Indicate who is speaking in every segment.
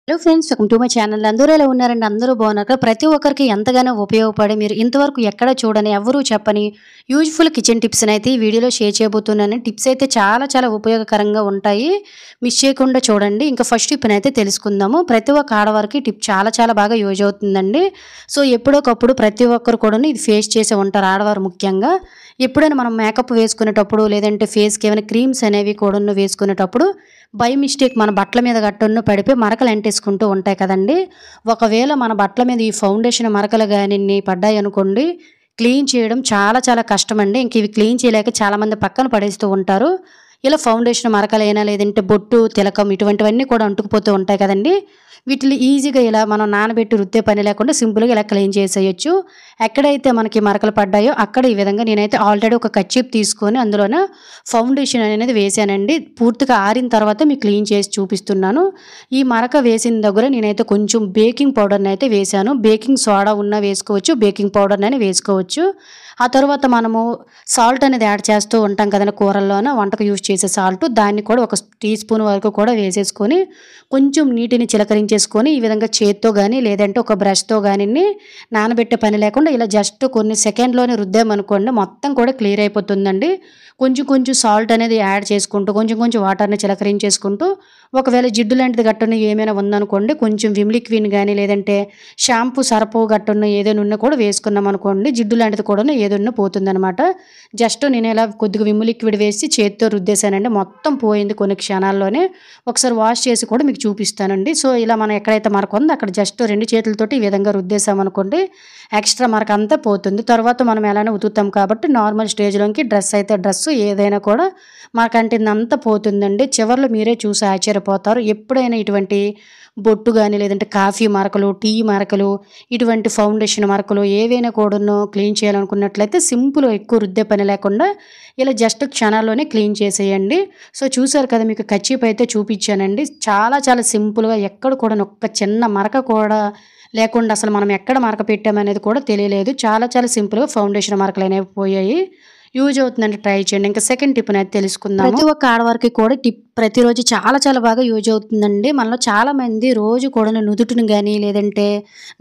Speaker 1: Hello friends, welcome to my channel. అందరూ ఎలా ఉన్నారండి? అందరూ బాగున్నారు. ప్రతి ఒక్కరికి ఎంతగానో ఉపయోగపడి మీరు ఇంతవరకు ఎక్కడ చూడని ఎవరూ చెప్పని యూజ్ఫుల్ కిచెన్ టిప్స్ అయితే ఈ వీడియోలో షేర్ చేయబోతున్నాను. టిప్స్ అయితే చాలా ఉపయోగకరంగా ఉంటాయి. మిస్ చేయకుండా చూడండి. ఇంకా ఫస్ట్ టిప్ అయితే తెలుసుకుందాము. ప్రతి ఒక్క ఆడవారికి టిప్ చాలా బాగా యూజ్ అవుతుందండి. సో ఎప్పుడోకప్పుడు ప్రతి ఒక్కరు కూడా ఇది ఫేస్ చేసే ఉంటారు, ఆడవారు ముఖ్యంగా. ఎప్పుడైనా మనం మేకప్ వేసుకునేటప్పుడు లేదంటే ఫేస్కి ఏమైనా క్రీమ్స్ అనేవి కూడా వేసుకునేటప్పుడు బై మిస్టేక్ మన బట్టల మీద గట్టును పడిపోయి మరకలు అంటేసుకుంటూ ఉంటాయి కదండి. ఒకవేళ మన బట్టల మీద ఈ ఫౌండేషన్ మరకలు కానీ పడ్డాయి అనుకోండి, క్లీన్ చేయడం చాలా కష్టమండి. ఇంక ఇవి క్లీన్ చేయలేక చాలామంది పక్కన పడేస్తూ ఉంటారు. ఇలా ఫౌండేషన్ మరకలైనా లేదంటే బొట్టు తిలకం ఇటువంటివన్నీ కూడా అంటుకుపోతూ ఉంటాయి కదండి. వీటిని ఈజీగా ఇలా మనం నానబెట్టి రుద్దే పని లేకుండా సింపుల్గా ఇలా క్లీన్ చేసేయచ్చు. ఎక్కడైతే మనకి మరకలు పడ్డాయో అక్కడ ఈ విధంగా నేనైతే ఆల్రెడీ ఒక కర్చీప్ తీసుకొని అందులోన ఫౌండేషన్ అనేది వేసానండి. పూర్తిగా ఆరిన తర్వాత మీకు క్లీన్ చేసి చూపిస్తున్నాను. ఈ మరక వేసిన దగ్గర నేనైతే కొంచెం బేకింగ్ పౌడర్ని అయితే వేసాను. బేకింగ్ సోడా ఉన్నా వేసుకోవచ్చు, బేకింగ్ పౌడర్ని వేసుకోవచ్చు. ఆ తర్వాత మనము సాల్ట్ అనేది యాడ్ చేస్తూ ఉంటాం కదండి కూరల్లోన, వంటకు యూజ్ చేసే సాల్ట్. దాన్ని కూడా ఒక టీ స్పూన్ వరకు కూడా వేసేసుకొని కొంచెం నీటిని చిలకరించేసుకొని ఈ విధంగా చేత్తో కానీ లేదంటే ఒక బ్రష్తో కానీ నానబెట్టే పని లేకుండా ఇలా జస్ట్ కొన్ని సెకండ్లోనే రుద్దామనుకోండి మొత్తం కూడా క్లియర్ అయిపోతుందండి. కొంచెం సాల్ట్ అనేది యాడ్ చేసుకుంటూ కొంచెం వాటర్ని చిలకరించేసుకుంటూ, ఒకవేళ జిడ్డు లాంటిది గట్టున ఏమైనా ఉందనుకోండి కొంచెం విమ్ లిక్విడ్ కానీ లేదంటే షాంపూ సరపు గట్టున ఏదైనా ఉన్నా కూడా వేసుకున్నాం అనుకోండి, జిడ్డు లాంటిది కూడా ఏదైనా పోతుందనమాట. జస్ట్ నేను ఇలా కొద్దిగా విమ్ లిక్విడ్ వేసి చేతితో రుద్దేశానండి, మొత్తం పోయింది కొన్ని క్షణాల్లోనే. ఒకసారి వాష్ చేసి కూడా మీకు చూపిస్తానండి. సో ఇలా మనం ఎక్కడైతే మరక ఉందో అక్కడ జస్ట్ 2 చేతులతోటి ఈ విధంగా రుద్దేశామనుకోండి ఎక్స్ట్రా మరక అంతా పోతుంది. తర్వాత మనం ఎలానే ఉతుకుతాం కాబట్టి నార్మల్ స్టేజ్లోకి డ్రెస్ అయితే డ్రెస్ ఏదైనా కూడా మనకంటిందంతా పోతుందండి. చివర్లో మీరే చూసి ఆశ్చర్యపోతారు. ఎప్పుడైనా ఇటువంటి బొట్టు కానీ లేదంటే కాఫీ మరకలు, టీ మరకలు, ఇటువంటి ఫౌండేషన్ మరకలు ఏవైనా కూడా క్లీన్ చేయాలనుకున్నట్లయితే సింపుల్, ఎక్కువ రుద్దే పని లేకుండా ఇలా జస్ట్ క్షణాల్లోనే క్లీన్ చేసేయండి. సో చూసారు కదా, మీకు కర్చీప్ అయితే చూపించానండి. చాలా సింపుల్గా ఎక్కడ కూడా ఒక్క చిన్న మరక కూడా లేకుండా అసలు మనం ఎక్కడ మరక పెట్టామనేది కూడా తెలియలేదు. చాలా సింపుల్గా ఫౌండేషన్ మరకలు అనేవి పోయాయి. యూజ్ అవుతుందండి, ట్రై చేయండి. ఇంకా సెకండ్ టిప్ అనేది తెలుసుకుందాం. ప్రతి ఒక్క ఆడవారికి కూడా టిప్ ప్రతిరోజు చాలా బాగా యూజ్ అవుతుందండి. మనలో చాలా మంది రోజు కూడా నుదుటిని కానీ లేదంటే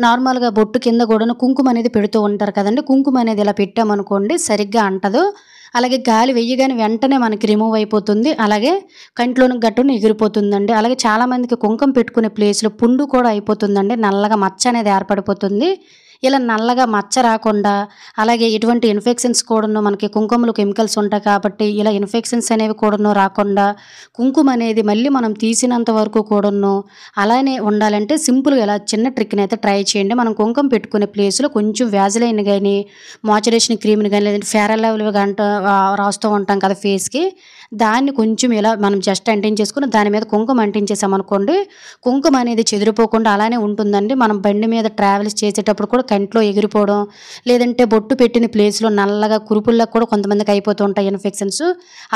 Speaker 1: నార్మల్గా బొట్టు కింద కూడా కుంకుమ అనేది పెడుతూ ఉంటారు కదండి. కుంకుమ అనేది ఇలా పెట్టామనుకోండి సరిగ్గా అంటదు. అలాగే గాలి వెయ్యగానే వెంటనే మనకి రిమూవ్ అయిపోతుంది. అలాగే కంట్లోని గట్టును ఎగిరిపోతుందండి. అలాగే చాలామందికి కుంకుమ పెట్టుకునే ప్లేస్లో పుండు కూడా అయిపోతుందండి. నల్లగా మచ్చ అనేది ఏర్పడిపోతుంది. ఇలా నల్లగా మచ్చ రాకుండా, అలాగే ఎటువంటి ఇన్ఫెక్షన్స్ కూడాను మనకి కుంకుమలో కెమికల్స్ ఉంటాయి కాబట్టి ఇలా ఇన్ఫెక్షన్స్ అనేవి కూడాను రాకుండా, కుంకుమ అనేది మళ్ళీ మనం తీసినంత వరకు కూడాను అలానే ఉండాలంటే సింపుల్గా ఇలా చిన్న ట్రిక్ని అయితే ట్రై చేయండి. మనం కుంకుమ పెట్టుకునే ప్లేస్లో కొంచెం వ్యాజిలైన్ కానీ మాయిశ్చరైజేషన్ క్రీమ్ని కానీ లేదంటే ఫేర్ అండ్ లవ్లీ గంట రాస్తూ ఉంటాం కదా ఫేస్కి, దాన్ని కొంచెం ఇలా మనం జస్ట్ అంటించేసుకుని దాని మీద కుంకుమ అంటించేసామనుకోండి, కుంకుమ అనేది చెదిరిపోకుండా అలానే ఉంటుందండి. మనం బండి మీద ట్రావెల్స్ చేసేటప్పుడు కూడా కంట్లో ఎగిరిపోవడం లేదంటే బొట్టు పెట్టిన ప్లేస్లో నల్లగా కురుపుల్లా కూడా కొంతమందికి అయిపోతూ ఉంటాయి ఇన్ఫెక్షన్స్.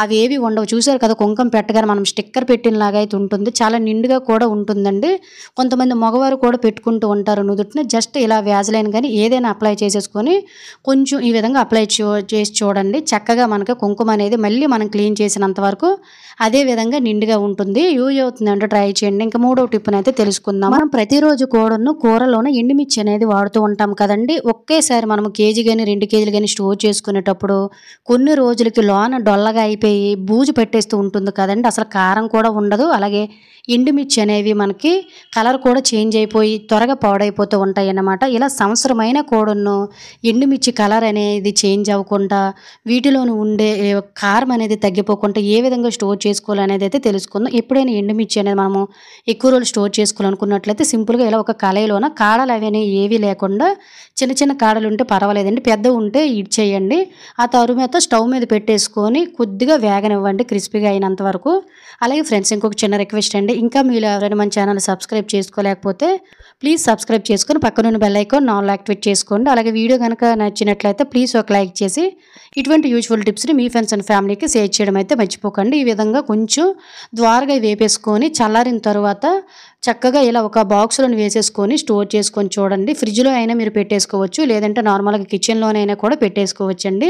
Speaker 1: అవి ఏవి ఉండవు. చూసారు కదా, కుంకుమ పెట్టగానే మనం స్టిక్కర్ పెట్టినలాగా అయితే ఉంటుంది. చాలా నిండుగా కూడా ఉంటుందండి. కొంతమంది మగవారు కూడా పెట్టుకుంటూ ఉంటారు నుదుటిని. జస్ట్ ఇలా వ్యాజిలైన్ కానీ ఏదైనా అప్లై చేసేసుకొని కొంచెం ఈ విధంగా అప్లై చేసి చూడండి. చక్కగా మనకి కుంకుమ అనేది మళ్ళీ మనం క్లీన్ చేసినంత వరకు అదే విధంగా నిండుగా ఉంటుంది. యూజ్ అవుతుందంటే ట్రై చేయండి. ఇంకా మూడో టిప్ని అయితే తెలుసుకుందాం. మనం ప్రతిరోజు కూరలోనే ఎండుమిర్చి అనేది వాడుతూ ఉంటాం కదండి. ఒకేసారి మనం కేజీ కానీ 2 కేజీలు కానీ స్టోర్ చేసుకునేటప్పుడు కొన్ని రోజులకి లోన డొల్లగా అయిపోయి బూజు పెట్టేస్తూ ఉంటుంది కదండి. అసలు కారం కూడా ఉండదు. అలాగే ఎండుమిర్చి అనేవి మనకి కలర్ కూడా చేంజ్ అయిపోయి త్వరగా పాడైపోతూ ఉంటాయి అన్నమాట. ఇలా సంవత్సరమైన కూడాను ఎండుమిర్చి కలర్ అనేది చేంజ్ అవ్వకుండా వీటిలోని ఉండే కారం అనేది తగ్గిపోకుండా ఏ విధంగా స్టోర్ చేసుకోవాలనేది అయితే తెలుసుకుందాం. ఎప్పుడైనా ఎండుమిర్చి అనేది మనము ఎక్కువ రోజులు స్టోర్ చేసుకోవాలనుకున్నట్లయితే సింపుల్గా ఇలా ఒక కళాయిలోన కాడలు అవన్నీ ఏవి లేకుండా చిన్న కాడలు ఉంటే పర్వాలేదండి, పెద్ద ఉంటే ఇడ్చేయండి. ఆ తరువాత స్టవ్ మీద పెట్టేసుకొని కొద్దిగా వేగనివ్వండి క్రిస్పీగా అయినంత వరకు. అలాగే ఫ్రెండ్స్, ఇంకొక చిన్న రిక్వెస్ట్ అండి, ఇంకా మీరు ఎవరైనా మన ఛానల్ సబ్స్క్రైబ్ చేసుకోలేకపోతే ప్లీజ్ సబ్స్క్రైబ్ చేసుకొని పక్కనున్న బెల్ ఐకాన్ ఆల్ యాక్టివేట్ చేసుకోండి. అలాగే వీడియో కనుక నచ్చినట్లయితే ప్లీజ్ ఒక లైక్ చేసి ఇటువంటి యూజ్ఫుల్ టిప్స్ని మీ ఫ్రెండ్స్ అండ్ ఫ్యామిలీకి షేర్ చేయడం అయితే మర్చిపోకండి. ఈ విధంగా కొంచెం ద్వారగా వేపేసుకొని చల్లారిన తర్వాత చక్కగా ఇలా ఒక బాక్స్‌లోని వేసేసుకొని స్టోర్ చేసుకొని చూడండి. ఫ్రిడ్జ్‌లో అయినా మీరు పెట్టేసుకోవచ్చు. లేదంటే నార్మల్‌గా కిచెన్‌లోనైనా కూడా పెట్టేసుకోవచ్చండి.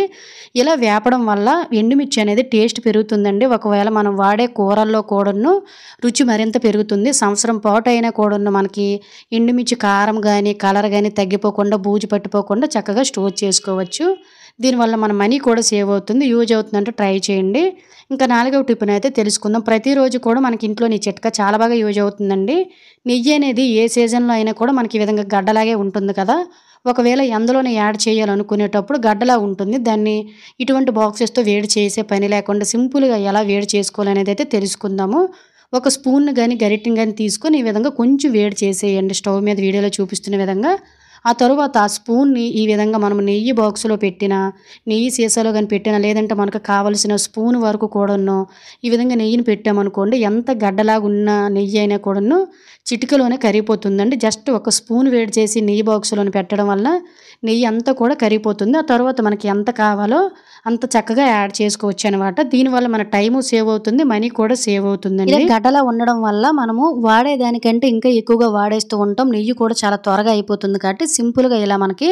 Speaker 1: ఇలా వేపడం వల్ల ఎండుమిర్చి అనేది టేస్ట్ పెరుగుతుందండి. ఒకవేళ మనం వాడే కూరల్లో కూడాను రుచి మరింత పెరుగుతుంది. సంవత్సరం పాటైనా కూడాను మనకి ఎండుమిర్చి కారం గానీ, కలర్ గానీ తగ్గిపోకుండా, బూజు పట్టిపోకుండా చక్కగా స్టోర్ చేసుకోవచ్చు. దీనివల్ల మన మనీ కూడా సేవ్ అవుతుంది. యూజ్ అవుతుందంటే ట్రై చేయండి. ఇంకా 4వ టిప్‌నైతే తెలుసుకుందాం. ప్రతిరోజు కూడా మనకి ఇంట్లోని ఈ చిట్కా చాలా బాగా యూజ్ అవుతుందండి. నెయ్యి అనేది ఏ సీజన్‌లో అయినా కూడా మనకి ఈ విధంగా గడ్డలాగే ఉంటుంది కదా! ఒకవేళ అందులోనే యాడ్ చేయాలనుకునేటప్పుడు గడ్డలా ఉంటుంది. దాన్ని ఇటువంటి బాక్సెస్‌తో వేడి చేసే పని లేకుండా సింపుల్‌గా ఎలా వేడి చేసుకోవాలనేదైతే తెలుసుకుందాము. ఒక స్పూన్‌ని గాని, గరిటెని గాని తీసుకొని ఈ విధంగా కొంచెం వేడి చేసేయండి స్టవ్ మీద వీడియోలో చూపిస్తున్న విధంగా. ఆ తరువాత ఆ స్పూన్‌ని ఈ విధంగా మనం నెయ్యి బాక్స్‌లో పెట్టినా, నెయ్యి సీసాలో గాని పెట్టినా, లేదంటే మనకు కావాల్సిన స్పూన్ వరకు కూడాను ఈ విధంగా నెయ్యిని పెట్టామనుకోండి, ఎంత గడ్డలాగున్న నెయ్యి అయినా కూడాను చిటికెలోనే కరిగిపోతుందండి. జస్ట్ ఒక స్పూన్ వేడి చేసి నెయ్యి బాక్స్‌లోని పెట్టడం వల్ల నెయ్యి అంతా కూడా కరిగిపోతుంది. ఆ తర్వాత మనకి ఎంత కావాలో అంత చక్కగా యాడ్ చేసుకోవచ్చనమాట. దీనివల్ల మన టైము సేవ్ అవుతుంది. మనీ కూడా సేవ్ అవుతుందండి. ఇలా గడ్డలా ఉండడం వల్ల మనము వాడేదానికంటే ఇంకా ఎక్కువగా వాడేస్తూ ఉంటాం. నెయ్యి కూడా చాలా త్వరగా అయిపోతుంది కాబట్టి సింపుల్‌గా ఇలా మనకి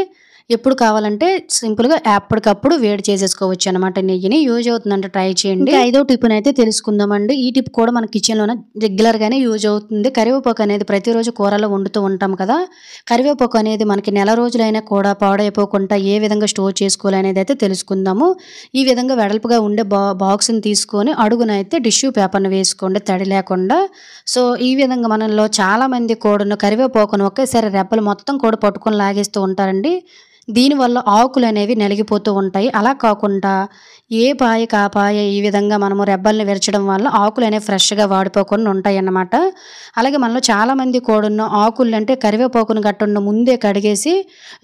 Speaker 1: ఎప్పుడు కావాలంటే సింపుల్‌గా అప్పటికప్పుడు వేడి చేసేసుకోవచ్చనమాట నెయ్యిని. యూజ్ అవుతుందంటే ట్రై చేయండి. ఇంకా 5వ టిప్‌నైతే తెలుసుకుందామండి. ఈ టిప్ కూడా మన కిచెన్‌లోన రెగ్యులర్‌గానే యూజ్ అవుతుంది. కరివేపాకు అనేది ప్రతిరోజు కూరలో వండుతూ ఉంటాం కదా! కరివేపాకు అనేది మనకి నెల రోజులైనా కూడా పాడైపోకుండా ఏ విధంగా స్టోర్ చేసుకోవాలనేదైతే తెలుసుకుందాము. ఈ విధంగా వెడల్పుగా ఉండే బాక్స్‌ని తీసుకొని అడుగునైతే టిష్యూ పేపర్‌ని వేసుకోండి తడి లేకుండా. సో, ఈ విధంగా మనలో చాలామంది కూడాను కరివేపాకును ఒకేసారి రెబ్బలు మొత్తం కూడా పట్టుకొని లాగేస్తూ ఉంటారండి. దీనివల్ల ఆకులనేవి నలిగిపోతూ ఉంటాయి. అలా కాకుండా ఏ పాయకి ఆ పాయ ఈ విధంగా మనము రెబ్బల్ని విరచడం వల్ల ఆకులనేవి ఫ్రెష్‌గా వాడిపోకుండా ఉంటాయన్నమాట. అలాగే మనలో చాలామంది కూడాను ఆకులంటే కరివేపాకును గట్టును ముందే కడిగేసి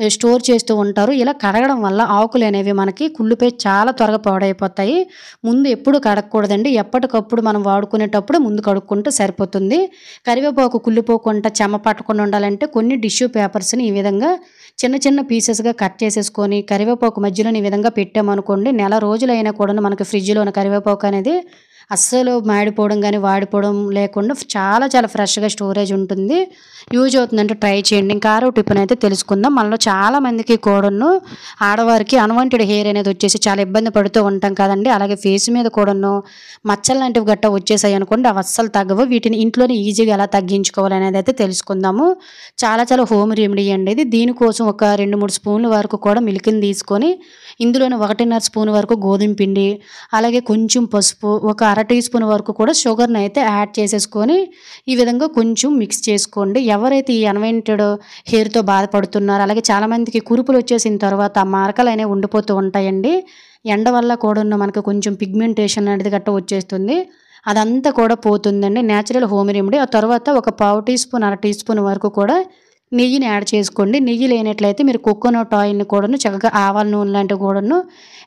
Speaker 1: స్టోర్ చేస్తూ ఉంటారు. ఇలా కడగడం వల్ల ఆకులనేవి మనకి కుళ్ళిపోయి చాలా త్వరగా పాడైపోతాయి. ముందు ఎప్పుడు కడగకూడదండి. ఎప్పటికప్పుడు మనం వాడుకునేటప్పుడు ముందు కడుక్కుంటే సరిపోతుంది. కరివేపాకు కుళ్ళిపోకుండా చెమ్మ పట్టకుండా ఉండాలంటే కొన్ని టిష్యూ పేపర్స్‌ని ఈ విధంగా చిన్న చిన్న పీసెస్‌గా కట్ చేసేసుకొని కరివేపాకు మధ్యలోని ఈ విధంగా పెట్టామనుకోండి, నెల రోజులైనా కూడాను మనకి ఫ్రిడ్జ్‌లోన కరివేపాకు అనేది అస్సలు మాడిపోవడం గానీ, వాడిపోవడం లేకుండా చాలా చాలా ఫ్రెష్‌గా స్టోరేజ్ ఉంటుంది. యూజ్ అవుతుందంటే ట్రై చేయండి. ఇంకా 6వ టిప్‌నైతే తెలుసుకుందాం. మనలో చాలా మందికి కూడాను ఆడవారికి అన్‌వాంటెడ్ హెయిర్ అనేది వచ్చేసి చాలా ఇబ్బంది పడుతూ ఉంటాం కదండీ! అలాగే ఫేస్ మీద కూడాను మచ్చలు లాంటివి గట్టా వచ్చేసాయనుకోండి, అవి అస్సలు తగ్గవు. వీటిని ఇంట్లోనే ఈజీగా ఎలా తగ్గించుకోవాలనేదైతే తెలుసుకుందాము. చాలా చాలా హోమ్ రెమెడీ అండి ఇది. దీనికోసం ఒక 2, 3 స్పూన్ల వరకు కూడా మిల్క్‌ని తీసుకొని ఇందులోనే 1.5 స్పూన్ వరకు గోధుమ పిండి, అలాగే కొంచెం పసుపు, ఒక అర టీ స్పూన్ వరకు కూడా షుగర్‌ని అయితే యాడ్ చేసేసుకొని ఈ విధంగా కొంచెం మిక్స్ చేసుకోండి. ఎవరైతే ఈ అన్‌వాంటెడ్ హెయిర్‌తో బాధపడుతున్నారో, అలాగే చాలామందికి కురుపులు వచ్చేసిన తర్వాత ఆ మరకలనేవి ఉండిపోతూ ఉంటాయండి. ఎండ వల్ల కూడాను మనకు కొంచెం పిగ్మెంటేషన్ అనేది గట్టా వచ్చేస్తుంది. అదంతా కూడా పోతుందండి. Natural home remedy. ఆ తర్వాత ఒక పావు టీ స్పూన్, అర టీ స్పూన్ వరకు కూడా నెయ్యిని యాడ్ చేసుకోండి. నెయ్యి లేనట్లయితే మీరు కోకోనట్ ఆయిల్‌ని కూడాను చక్కగా ఆవాల నూనె లాంటివి కూడాను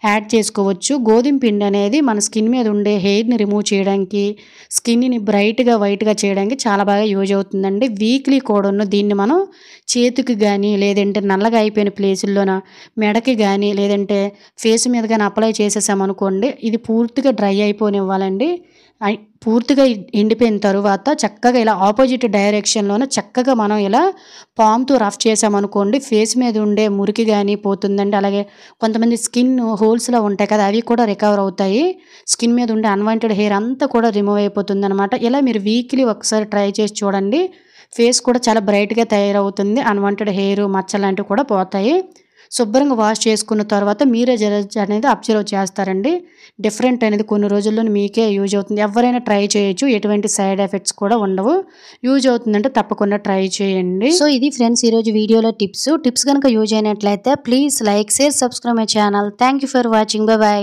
Speaker 1: యాడ్ చేసుకోవచ్చు. గోధుమ పిండి అనేది మన స్కిన్ మీద ఉండే హెయిర్‌ని రిమూవ్ చేయడానికి, స్కిన్‌ని బ్రైట్‌గా, వైట్‌గా చేయడానికి చాలా బాగా యూజ్ అవుతుందండి. వీక్లీ కూడాను దీన్ని మనం చేతికి గానీ, లేదంటే నల్లగా అయిపోయిన ప్లేసుల్లోన మెడకి గానీ, లేదంటే ఫేస్ మీద గానీ అప్లై చేసేసామనుకోండి, ఇది పూర్తిగా డ్రై అయిపోనివ్వాలండి. పూర్తిగా ఎండిపోయిన తరువాత చక్కగా ఇలా ఆపోజిట్ డైరెక్షన్‌లోన చక్కగా మనం ఇలా పామ్‌తో రఫ్ చేసామనుకోండి, ఫేస్ మీద ఉండే మురికి గానీ పోతుందండి. అలాగే కొంతమంది స్కిన్ హోల్స్‌లో ఉంటాయి కదా! అవి కూడా రికవర్ అవుతాయి. స్కిన్ మీద ఉండే అన్‌వాంటెడ్ హెయిర్ అంతా కూడా రిమూవ్ అయిపోతుందనమాట. ఇలా మీరు వీక్లీ ఒకసారి ట్రై చేసి చూడండి. ఫేస్ కూడా చాలా బ్రైట్‌గా తయారవుతుంది. అన్‌వాంటెడ్ హెయిర్, మచ్చలాంటివి కూడా పోతాయి. శుభ్రంగా వాష్ చేసుకున్న తర్వాత మీరే రిజల్ట్ అనేది అబ్జర్వ్ చేస్తారండి. డిఫరెంట్ అనేది కొన్ని రోజుల్లోనే మీకే యూజ్ అవుతుంది. ఎవరైనా ట్రై చేయొచ్చు. ఎటువంటి సైడ్ ఎఫెక్ట్స్ కూడా ఉండవు. యూజ్ అవుతుందంటే తప్పకుండా ట్రై చేయండి. సో, ఇది ఫ్రెండ్స్ ఈరోజు వీడియోలో టిప్స్. టిప్స్ గనుక యూజ్ అయినట్లయితే please like, share, subscribe my channel. Thank you for watching. By by.